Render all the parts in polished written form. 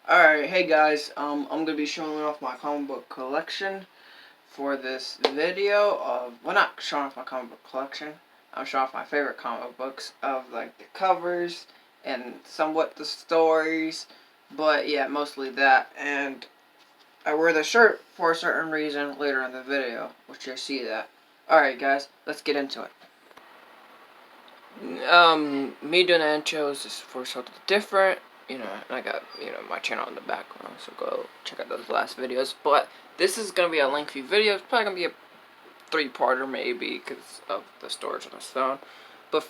Alright, hey guys, I'm gonna be showing off my comic book collection for this video well, not showing off my comic book collection, I'm showing off my favorite comic books of, like, the covers and somewhat the stories, but yeah, mostly that, and I wear the shirt for a certain reason later in the video, which you'll see that. Alright guys, let's get into it. Me doing the intro is just for something different. And I got, my channel in the background, so go check out those last videos. But this is going to be a lengthy video. It's probably going to be a 3-parter maybe because of the storage on the phone. But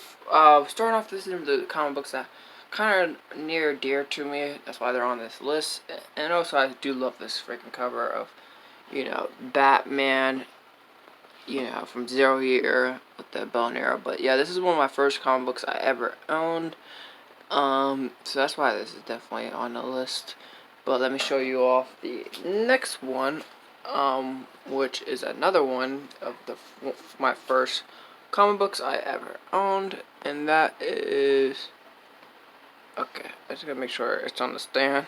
starting off, this is the comic books that kind of near dear to me. That's why they're on this list. And also, I do love this freaking cover of, Batman, from Zero Year with the bow and arrow. But yeah, this is one of my first comic books I ever owned. So that's why this is definitely on the list. But let me show you off the next one, which is another one of my first comic books I ever owned, and that is, okay, I just gotta make sure it's on the stand.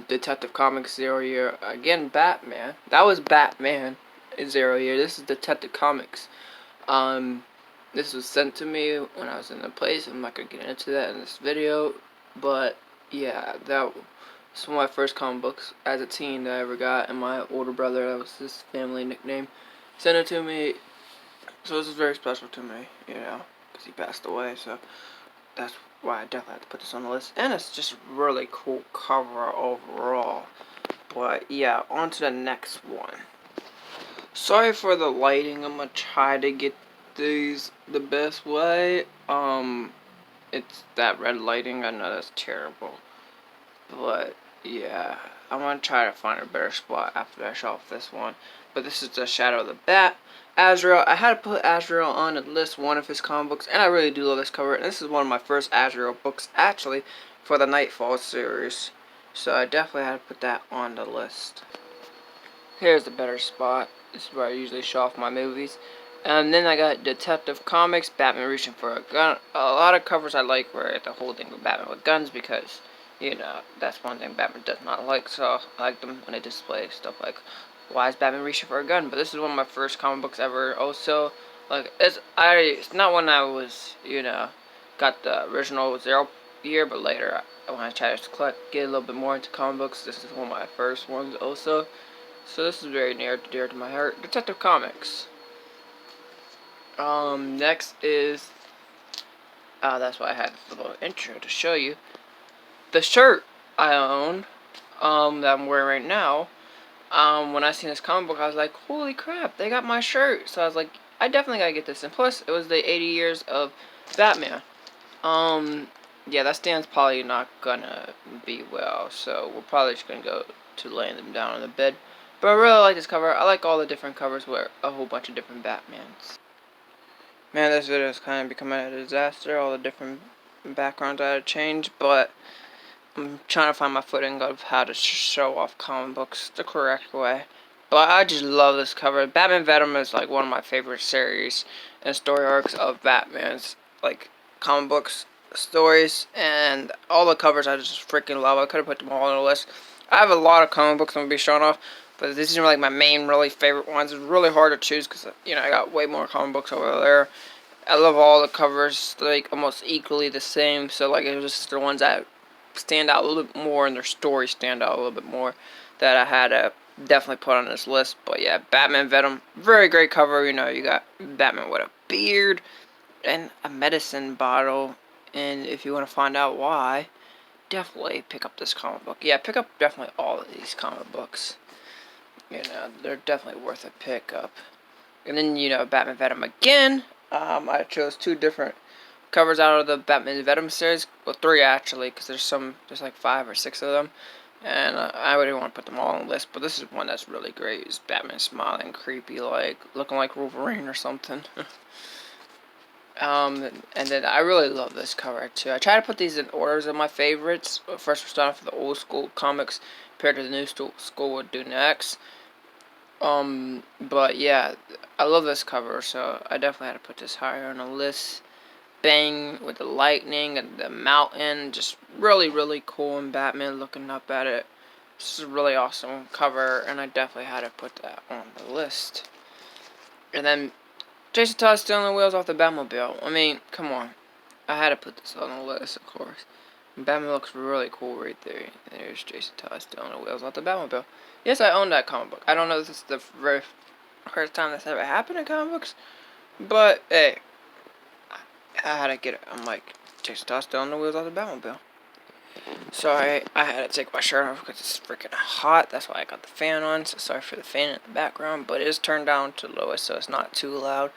Detective Comics 0 Year, again, Batman. That was Batman in 0 Year. This is Detective Comics. This was sent to me when I was in the place. I'm not going to get into that in this video. But, yeah, that was one of my first comic books as a teen that I ever got. And my older brother, that was his family nickname, sent it to me. So this is very special to me, because he passed away. So that's why I definitely have to put this on the list. And it's just a really cool cover overall. But, yeah, on to the next one. Sorry for the lighting. I'm going to try to get these the best way. It's that red lighting. I know that's terrible, but yeah, I'm gonna try to find a better spot after I show off this one. But this is the Shadow of the Bat Azrael. I had to put Azrael on at least one of his comic books, and I really do love this cover. And this is one of my first Azrael books actually for the Nightfall series, so I definitely had to put that on the list. Here's the better spot. This is where I usually show off my movies. And then I got Detective Comics, Batman Reaching for a Gun. A lot of covers I like where the whole thing with Batman with guns because, that's one thing Batman does not like. So I like them when they display stuff like, why is Batman reaching for a gun? But this is one of my first comic books ever. Also, like, it's not when I was, got the original 0 Year, but later when I tried to get a little bit more into comic books, this is one of my first ones also. So this is very near and dear to my heart. Detective Comics. Next is, that's why I had this little intro to show you. The shirt I own, that I'm wearing right now, when I seen this comic book, I was like, holy crap, they got my shirt. So I was like, I definitely gotta get this. And plus, it was the 80 years of Batman. Yeah, that stand's probably not gonna be well, so we're probably just gonna go to laying them down on the bed. But I really like this cover. I like all the different covers with a whole bunch of different Batmans. Man, this video is kind of becoming a disaster, all the different backgrounds I had to change, but I'm trying to find my footing of how to show off comic books the correct way. But I just love this cover. Batman Venom is like one of my favorite series and story arcs of Batman's like comic books stories, and all the covers I just freaking love. I could have put them all on the list. I have a lot of comic books I'm going to be showing off, but these are like my main really favorite ones. It's really hard to choose because, I got way more comic books over there. I love all the covers, like, almost equally the same. So, like, it was just the ones that stand out a little bit more and their stories stand out a little bit more that I had to definitely put on this list. But, yeah, Batman Venom, very great cover. You got Batman with a beard and a medicine bottle. And if you want to find out why, definitely pick up this comic book. Yeah, pick up definitely all of these comic books. They're definitely worth a pickup. And then, Batman Venom again. I chose 2 different covers out of the Batman Venom series. Well, 3 actually, because there's like 5 or 6 of them. And I wouldn't want to put them all on the list, but this is one that's really great. It's Batman smiling, creepy, like, looking like Wolverine or something. And then I really love this cover too. I try to put these in orders of my favorites. First we're starting off with the old school comics compared to the new school would do next. But yeah, I love this cover, so I definitely had to put this higher on the list. bang with the lightning and the mountain. Just really, really cool. And Batman looking up at it. This is a really awesome cover, and I definitely had to put that on the list. And then Jason Todd stealing the wheels off the Batmobile. I mean, come on. I had to put this on the list, of course. And Batman looks really cool right there. There's Jason Todd stealing the wheels off the Batmobile. Yes, I own that comic book. I don't know if this is the very first time that's ever happened in comic books, but hey, I had to get it. I'm like, Jason Todd stealing the wheels off the Batmobile. Sorry, I had to take my shirt off because it's freaking hot. That's why I got the fan on. So sorry for the fan in the background, but it is turned down to lowest, so it's not too loud.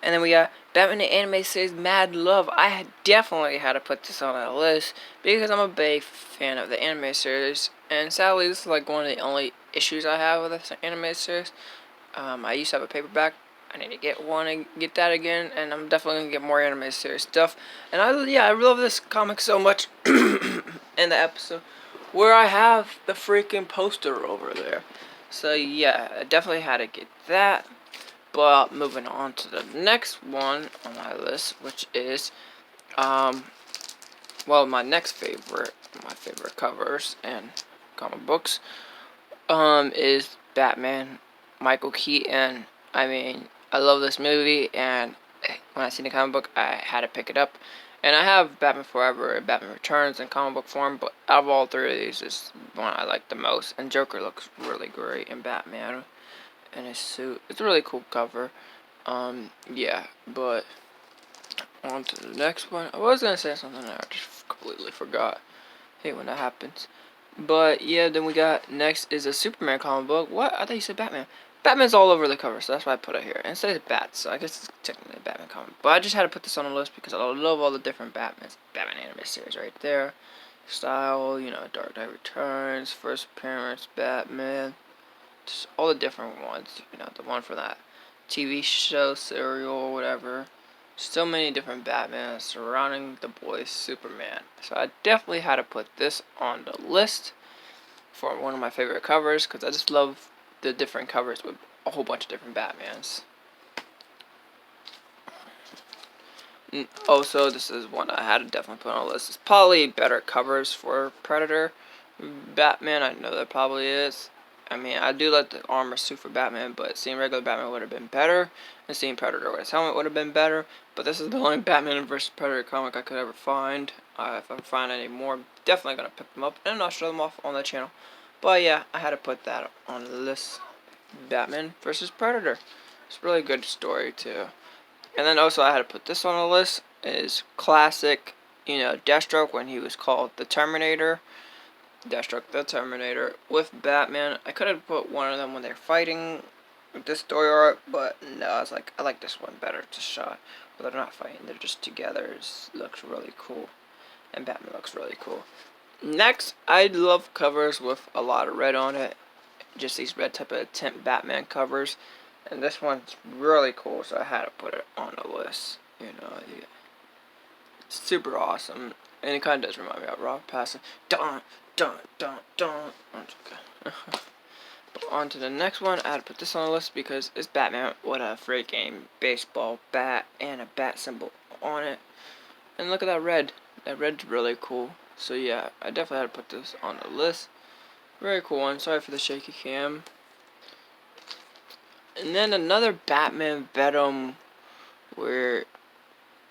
And then we got Batman the Anime Series Mad Love. I definitely had to put this on that list because I'm a big fan of the anime series. And sadly, this is like one of the only issues I have with this anime series. I used to have a paperback. I need to get one and get that again, and I'm definitely gonna get more anime series stuff. And I love this comic so much. In the episode where I have the freaking poster over there, so yeah, I definitely had to get that. But moving on to the next one on my list, which is well, my favorite covers and comic books is Batman, Michael Keaton. I mean, I love this movie, and when I seen the comic book, I had to pick it up. And I have Batman Forever and Batman Returns in comic book form, but out of all three of these, this is the one I like the most. And Joker looks really great in Batman in his suit. It's a really cool cover. Yeah, but on to the next one. I was gonna say something there, I just completely forgot. I hate when that happens. But yeah, then we got next is a Superman comic book. What? I thought you said Batman. Batman's all over the cover, so that's why I put it here. And it says Bat, so I guess it's technically a Batman comic. But I just had to put this on the list because I love all the different Batman anime series right there. Style, you know, Dark Knight Returns, First Appearance, Batman. Just all the different ones. You know, the one for that TV show, serial, whatever. So many different Batmans surrounding the boy Superman. So I definitely had to put this on the list for one of my favorite covers because I just love the different covers with a whole bunch of different Batmans. Also, this is one I had to definitely put on the list. It's probably better covers for Predator Batman. I know that probably is. I mean, I do like the armor suit for Batman, but seeing regular Batman would have been better, and seeing Predator with his helmet would have been better. But this is the only Batman vs. Predator comic I could ever find. If I find any more, I'm definitely gonna pick them up, and I'll show them off on the channel. But yeah, I had to put that on the list. Batman vs. Predator. It's a really good story too. And then also I had to put this on the list. Is classic, you know, Deathstroke when he was called the Terminator. Deathstroke the Terminator with Batman. I could have put one of them when they're fighting with this story arc, but no, I was like, I like this one better to shot. But they're not fighting, they're just together. It looks really cool. And Batman looks really cool. Next, I love covers with a lot of red on it. Just these red type of tint Batman covers. And this one's really cool, so I had to put it on the list. You know, yeah. It's super awesome. And it kind of does remind me of Rob Passing. Dun, dun, dun, dun. Okay. But on to the next one. I had to put this on the list because it's Batman with a freaking baseball bat and a bat symbol on it. And look at that red. That red's really cool. So yeah, I definitely had to put this on the list. Very cool one. Sorry for the shaky cam. And then another Batman Venom where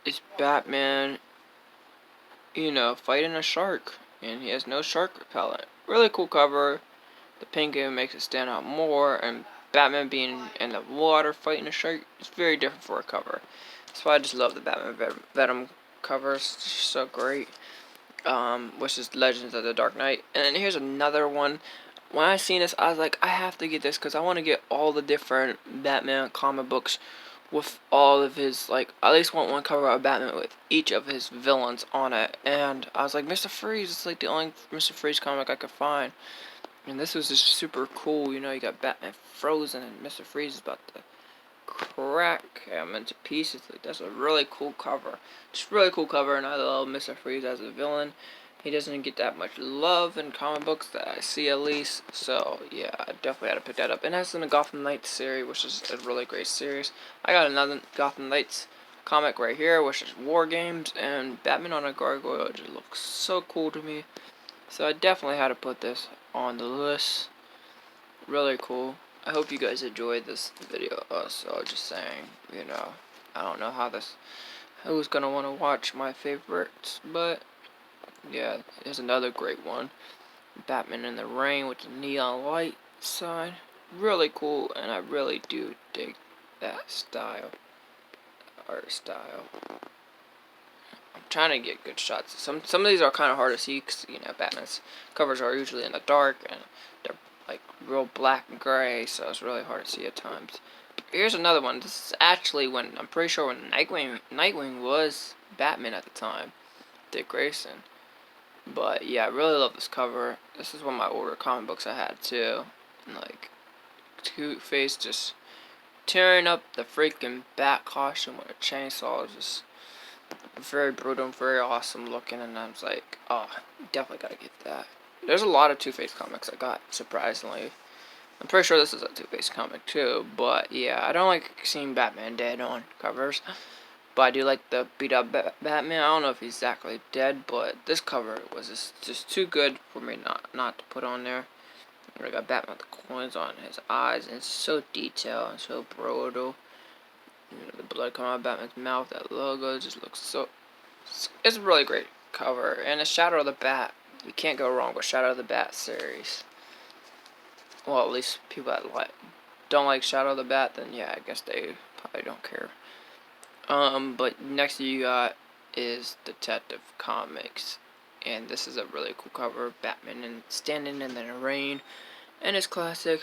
it's Batman, you know, fighting a shark. And he has no shark repellent. Really cool cover. The pink even makes it stand out more. And Batman being in the water fighting a shark is very different for a cover. That's why I just love the Batman Venom covers. It's just so great. Which is Legends of the Dark Knight. And then here's another one. When I seen this, I was like, I have to get this because I want to get all the different Batman comic books with all of his, like, I at least want one cover of Batman with each of his villains on it. And I was like, Mr. Freeze, it's like the only Mr. Freeze comic I could find. And this was just super cool, you know, you got Batman frozen and Mr. Freeze is about to crack him into pieces. Like, that's a really cool cover. Just really cool cover, and I love Mr. Freeze as a villain. He doesn't get that much love in comic books that I see, at least. So yeah, I definitely had to pick that up. And that's in the Gotham Knights series, which is a really great series. I got another Gotham Knights comic right here, which is War Games, and Batman on a Gargoyle just looks so cool to me. So I definitely had to put this on the list. Really cool. I hope you guys enjoyed this video. So just saying, you know, I don't know who's gonna want to watch my favorites, but yeah, here's another great one. Batman in the Rain with the neon light sign. Really cool, and I really do dig that art style. I'm trying to get good shots. Some of these are kind of hard to see because, you know, Batman's covers are usually in the dark and they're like real black and gray, so it's really hard to see at times. Here's another one. This is actually when, I'm pretty sure when Nightwing was Batman at the time, Dick Grayson. But yeah, I really love this cover. This is one of my older comic books I had too. And like Two-Face just tearing up the freaking bat costume with a chainsaw is just very brutal and very awesome looking, and I was like, oh, definitely gotta get that. There's a lot of Two-Face comics I got, surprisingly. I'm pretty sure this is a Two-Face comic too, but yeah, I don't like seeing Batman dead on covers. But I do like the beat up Batman. I don't know if he's exactly dead, but this cover was just too good for me not to put on there. I got Batman with the coins on his eyes, and it's so detailed and so brutal. You know, the blood coming out of Batman's mouth, that logo just looks so... It's a really great cover. And a Shadow of the Bat. You can't go wrong with Shadow of the Bat series. Well, at least people that don't like Shadow of the Bat, then yeah, I guess they probably don't care. But next you got is Detective Comics. And this is a really cool cover. Batman standing in the rain. And his classic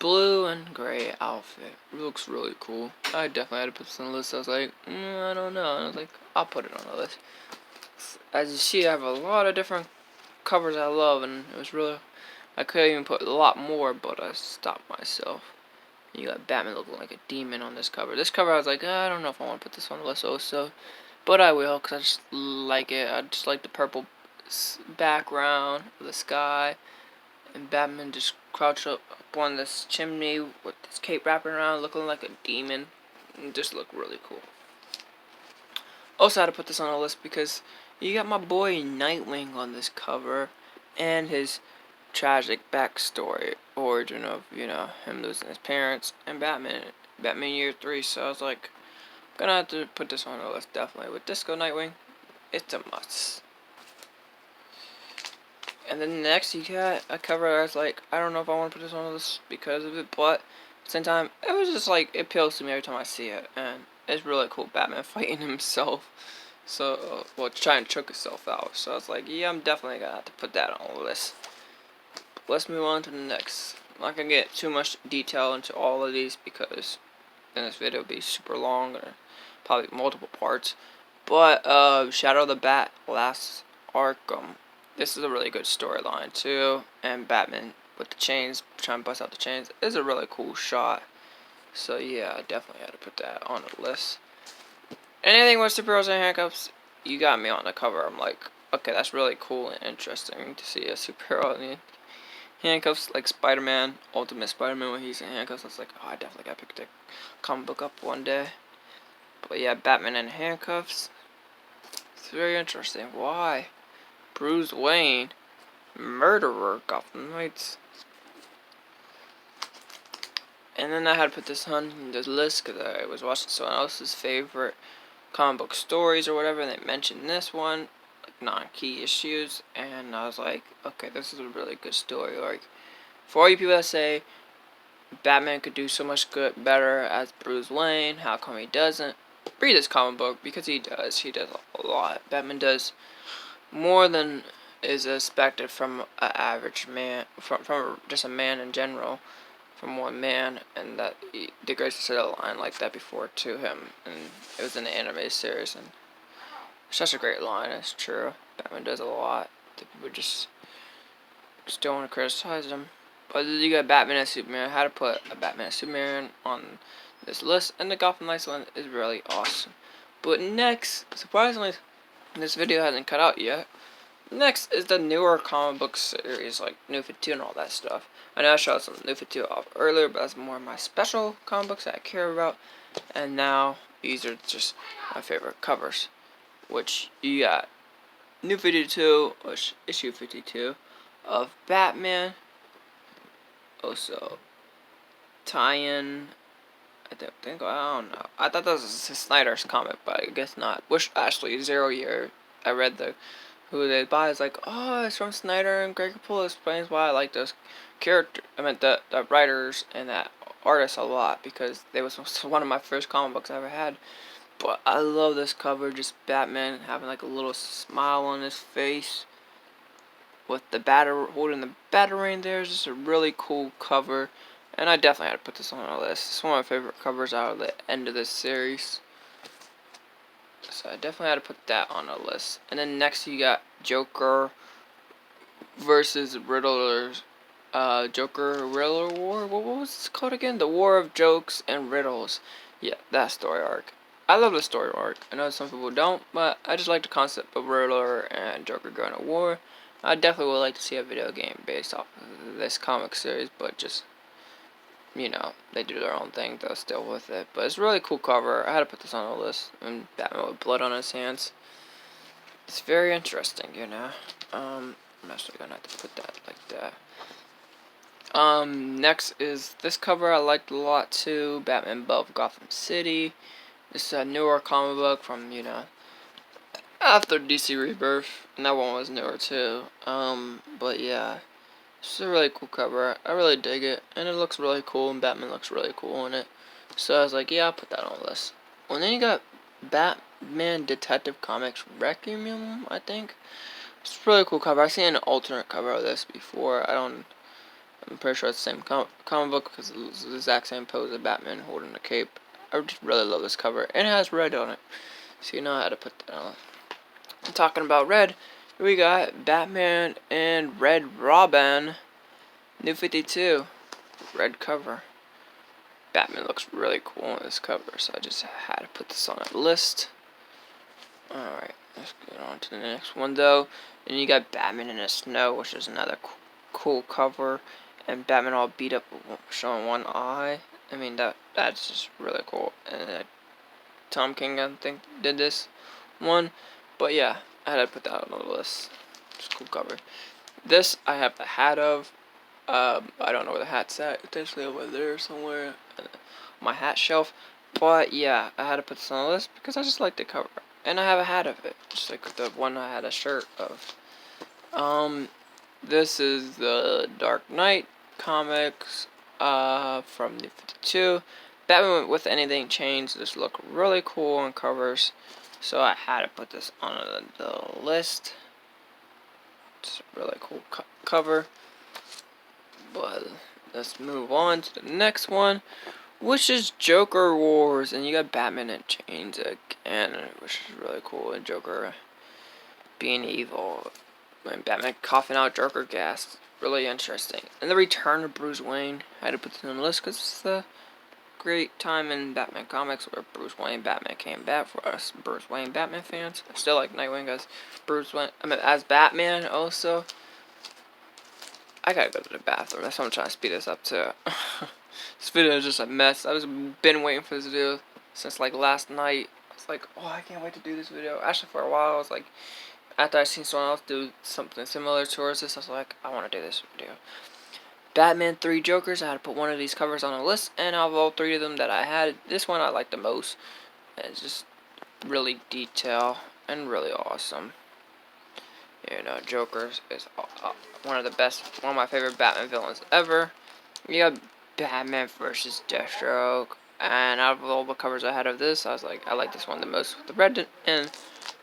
blue and gray outfit. It looks really cool. I definitely had to put this on the list. I was like, I don't know. And I was like, I'll put it on the list. As you see, I have a lot of different covers I love, and it was really... I could even put a lot more, but I stopped myself. You got Batman looking like a demon on this cover. This cover, I was like, I don't know if I want to put this on the list also. But I will, because I just like it. I just like the purple background of the sky. And Batman just crouched up on this chimney with his cape wrapping around, looking like a demon. It just looked really cool. Also had to put this on the list because you got my boy Nightwing on this cover. And his tragic backstory, origin of, you know, him losing his parents, and Batman Year 3. So I was like, I'm gonna have to put this on the list, definitely. With Disco Nightwing, it's a must. And then next you got a cover I was like, I don't know if I want to put this on the list because of it, but at the same time, it was just like, it appeals to me every time I see it, and it's really cool. Batman fighting himself, so, well, trying to choke himself out. So I was like, yeah, I'm definitely gonna have to put that on the list. Let's move on to the next. I'm not gonna get too much detail into all of these because then this video will be super long, or probably multiple parts. But Shadow of the Bat, Last Arkham. This is a really good storyline too, and Batman with the chains, trying to bust out the chains, is a really cool shot. So yeah, I definitely had to put that on the list. Anything with superheroes and handcuffs, you got me on the cover. I'm like, okay, that's really cool and interesting to see a superhero in handcuffs, like Spider-Man, Ultimate Spider-Man when he's in handcuffs. I was like, oh, I definitely gotta pick the comic book up one day. But yeah, Batman in handcuffs. It's very interesting. Why? Bruce Wayne, murderer, Gotham Knights. And then I had to put this on this list because I was watching someone else's favorite comic book stories or whatever, and they mentioned this one, like non-key issues, and I was like, okay, this is a really good story. Like, for all you people that say Batman could do so much good better as Bruce Wayne, how come he doesn't? Read this comic book, because he does. He does a lot. Batman does more than is expected from an average man, from just a man in general, from one man, and that Dick Grayson said a line like that before to him, and it was in the anime series, and it's such a great line. It's true. Batman does a lot. The people just don't want to criticize him. But you got Batman and Superman. I had to put a Batman and Superman on this list, and the Gotham Knights one is really awesome. But next, surprisingly, this video hasn't cut out yet. Next is the newer comic book series, like New 52 and all that stuff. I know I showed some New 52 off earlier, but that's more of my special comic books that I care about. And now these are just my favorite covers. Which you got New 52, which issue 52 of Batman. Also, tie-in. I don't know. I thought that was Snyder's comic, but I guess not. Which actually 0 year. I read who they buy is like, oh, it's from Snyder, and Greg Capullo explains why I like those characters. I meant the writers and that artists a lot, because they was one of my first comic books I ever had. But I love this cover, just Batman having like a little smile on his face with the holding the Batarang there. It's just a really cool cover, and I definitely had to put this on my list. It's one of my favorite covers out of the end of this series. So I definitely had to put that on a list. And then next you got Joker versus Riddler's Joker-Riddler War. What was it called again? The War of Jokes and Riddles. Yeah, that story arc. I love the story arc. I know some people don't, but I just like the concept of Riddler and Joker going to war. I definitely would like to see a video game based off of this comic series, but just, you know, they do their own thing, though, still with it. But it's a really cool cover. I had to put this on the list. And Batman with blood on his hands. It's very interesting, you know. I'm actually gonna have to put that like that. Next is this cover I liked a lot too. Batman above Gotham City. This is a newer comic book from, you know, after DC Rebirth, and that one was newer too. But yeah, it's a really cool cover. I really dig it, and it looks really cool, and Batman looks really cool in it. So I was like, yeah, I'll put that on the list. Well, then you got Batman Detective Comics Requiem, I think. It's a really cool cover. I've seen an alternate cover of this before. I'm pretty sure it's the same comic book, because it's the exact same pose of Batman holding the cape. I just really love this cover, and it has red on it, so you know how to put that on. And talking about red, we got Batman and Red Robin, New 52, red cover. Batman looks really cool on this cover, so I just had to put this on a list. Alright, let's get on to the next one though. And you got Batman in the Snow, which is another cool cover, and Batman all beat up, showing one eye. I mean, that's just really cool. And Tom King, I think, did this one. But yeah, I had to put that on the list. It's a cool cover. This I have the hat of. I don't know where the hat's at. It's actually over there somewhere on my hat shelf. But yeah, I had to put this on the list because I just like the cover. And I have a hat of it, just like the one I had a shirt of. This is the Dark Knight comics from New 52. Batman with anything changed just look really cool on covers, so I had to put this on the list. It's a really cool cover. But let's move on to the next one, which is Joker Wars, and you got Batman in chains again, which is really cool, and Joker being evil, and Batman coughing out Joker gas. Really interesting. And the return of Bruce Wayne. I had to put this on the list because it's the great time in Batman comics where Bruce Wayne Batman came back for us Bruce Wayne Batman fans. I still like Nightwing as Bruce Wayne. I mean, as Batman also. I gotta go to the bathroom. That's why I'm trying to speed this up too. This video is just a mess. I've been waiting for this video since like last night. I was like, oh, I can't wait to do this video. Actually, for a while, I was like, after I seen someone else do something similar towards this, I was like, I want to do this video. Batman 3 Jokers. I had to put one of these covers on a list, and out of all three of them that I had, this one I like the most. It's just really detailed and really awesome. You know, Joker is one of my favorite Batman villains ever. You got Batman versus Deathstroke, and out of all the covers I had of this, I was like, I like this one the most with the red, and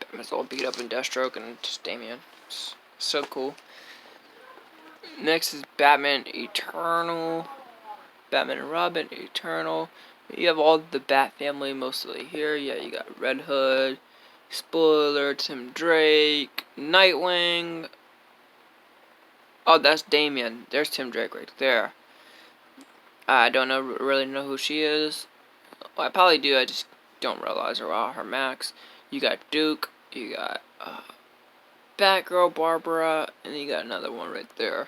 Batman's all beat up in Deathstroke, and just Damian. It's so cool. Next is Batman Eternal. Batman and Robin Eternal. You have all the Bat family mostly here. Yeah, you got Red Hood, Spoiler, Tim Drake, Nightwing. Oh, that's Damian. There's Tim Drake right there. I don't really know who she is. Well, I probably do. I just don't realize her max. You got Duke. You got Batgirl, Barbara, and then you got another one right there.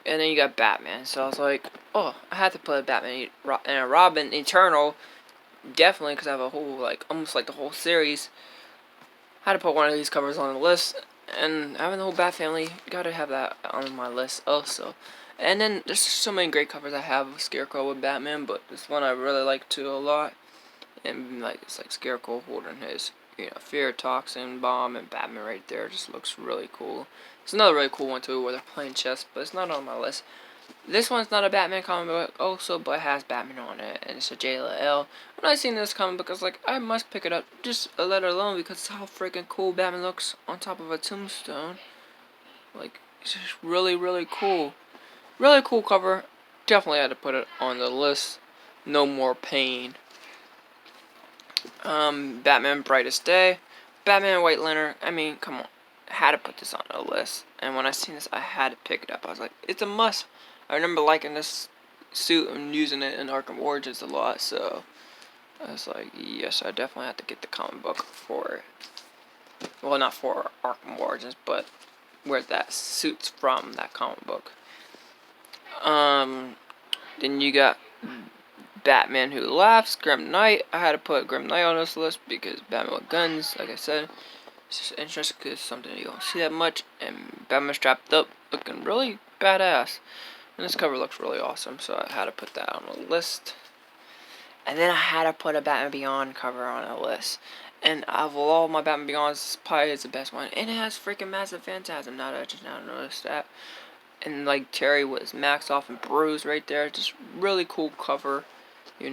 And then you got Batman. So I was like, oh, I had to put Batman and Robin Eternal definitely, because I have a whole, like, almost like the whole series, I had to put one of these covers on the list. And having the whole Bat family, gotta have that on my list also. And then there's so many great covers I have of Scarecrow with Batman, but this one I really like too a lot. And like it's like Scarecrow holding his, fear toxin bomb, and Batman right there just looks really cool. It's another really cool one too, where they're playing chess, but it's not on my list. This one's not a Batman comic book also, but it has Batman on it, and it's a JLL. When I seen this comic book, I was like, I must pick it up, just let it alone, because how freaking cool Batman looks on top of a tombstone. Like, it's just really, really cool. Really cool cover. Definitely had to put it on the list. No More Pain. Batman Brightest Day. Batman White Lantern. I mean, come on. I had to put this on the list. And when I seen this, I had to pick it up. I was like, it's a must. I remember liking this suit and using it in Arkham Origins a lot, so I was like, yes, I definitely have to get the comic book for it. Well, not for Arkham Origins, but where that suit's from, that comic book. Then you got Batman Who Laughs, Grim Knight. I had to put Grim Knight on this list because Batman with guns, like I said, it's just interesting because it's something you don't see that much. And Batman strapped up, looking really badass. And this cover looks really awesome, so I had to put that on the list. And then I had to put a Batman Beyond cover on the list. And of all my Batman Beyonds, this probably is the best one. And it has freaking Massive Phantasm, now that I just now noticed that. And like Terry was maxed off and bruised right there. Just really cool cover. You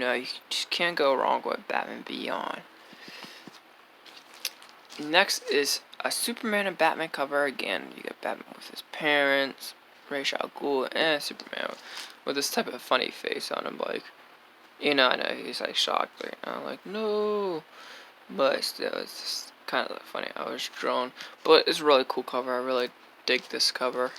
just can't go wrong with Batman Beyond. Next is a Superman and Batman cover again. You get Batman with his parents, Ra's al Ghul, and Superman with this type of funny face on him, like, I know he's like shocked, like no, but still, it's just kind of funny. I was drawn, but it's a really cool cover. I really dig this cover.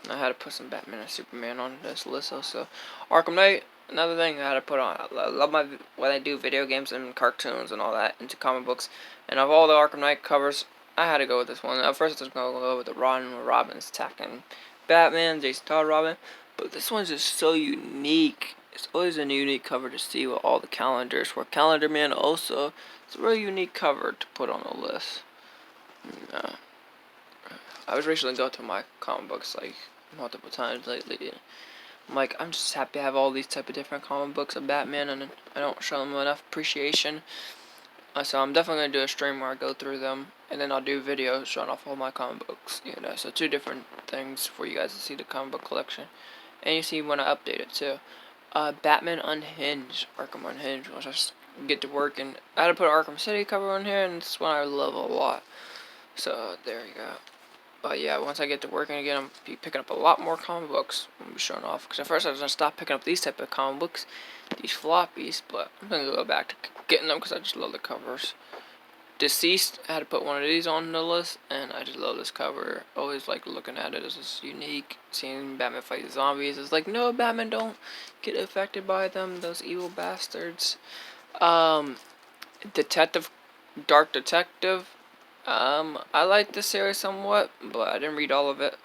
And I had to put some Batman and Superman on this list also. Arkham Knight, another thing I had to put on. I love when I do video games and cartoons and all that into comic books. And of all the Arkham Knight covers, I had to go with this one. At first I was going to go with the Robin's attacking Batman, Jason Todd Robin. But this one's just so unique. It's always a unique cover to see with all the calendars. For Calendar Man also, it's a really unique cover to put on the list. I was recently going to my comic books like multiple times lately. I'm like, I'm just happy to have all these type of different comic books of Batman, and I don't show them enough appreciation. So I'm definitely going to do a stream where I go through them, and then I'll do videos showing off all my comic books, so 2 different things for you guys to see the comic book collection. And you see when I update it too. Batman Unhinged, Arkham Unhinged, once I just get to work, and I had to put an Arkham City cover on here, and it's one I love a lot. So there you go. But yeah, once I get to working again, I'm be picking up a lot more comic books. I'm be showing off, because at first I was gonna stop picking up these type of comic books, these floppies, but I'm gonna go back to getting them because I just love the covers. Deceased, I had to put one of these on the list, and I just love this cover. Always like looking at it. It's just unique. Seeing Batman fight zombies, it's like, no, Batman, don't get affected by them, those evil bastards. Detective, Dark Detective. I like this series somewhat, but I didn't read all of it.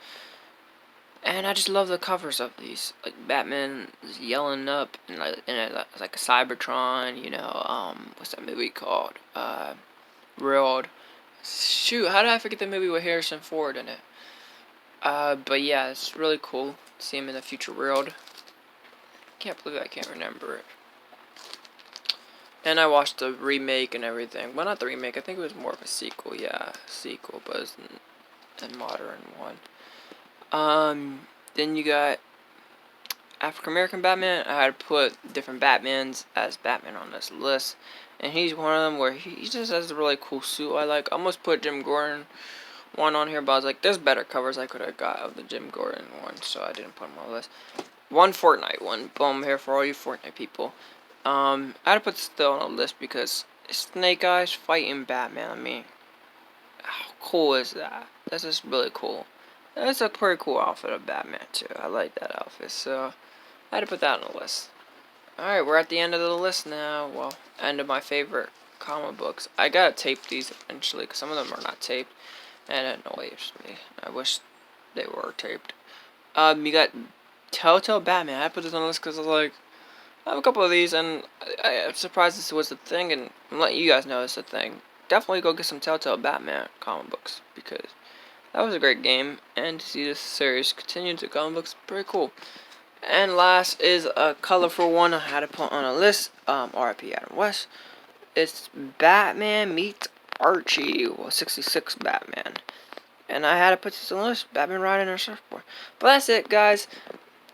And I just love the covers of these. Like, Batman is yelling up, and it's like a Cybertron, what's that movie called? Railed. Shoot, how did I forget the movie with Harrison Ford in it? But yeah, it's really cool to see him in the future world. Can't believe I can't remember it. And I watched the remake and everything. Well, not the remake. I think it was more of a sequel. Yeah, sequel, but it's a modern one. Then you got African American Batman. I had to put different Batmans as Batman on this list, and he's one of them where he just has a really cool suit. I like. I almost put Jim Gordon one on here, but I was like, there's better covers I could have got of the Jim Gordon one, so I didn't put him on the list. One Fortnite one. Boom, here for all you Fortnite people. I had to put still on the list because Snake Eyes fighting Batman. I mean, how cool is that? That's just really cool. That's a pretty cool outfit of Batman too. I like that outfit, so I had to put that on the list. Alright, we're at the end of the list now. Well, end of my favorite comic books. I gotta tape these eventually because some of them are not taped, and it annoys me. I wish they were taped. You got Telltale Batman. I put this on the list because I was like, I have a couple of these, and I'm surprised this was a thing, and I'm letting you guys know it's a thing. Definitely go get some Telltale Batman comic books, because that was a great game, and to see this series continue to comic books, pretty cool. And last is a colorful one I had to put on a list, R.I.P. Adam West. It's Batman meets Archie, well, 66 Batman. And I had to put this on the list, Batman riding a surfboard. But that's it, guys.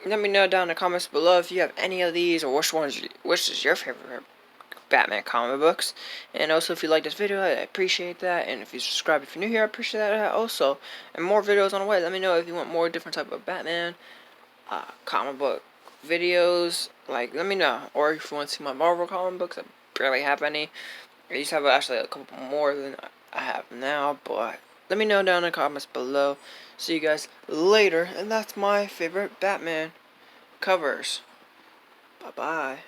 Let me know down in the comments below if you have any of these, or which is your favorite Batman comic books. And also, if you like this video, I appreciate that. And if you subscribe if you're new here, I appreciate that also. And more videos on the way. Let me know if you want more different type of Batman comic book videos. Like, let me know. Or if you want to see my Marvel comic books, I barely have any. I used to have actually a couple more than I have now, but let me know down in the comments below. See you guys later, and that's my favorite Batman covers. Bye-bye.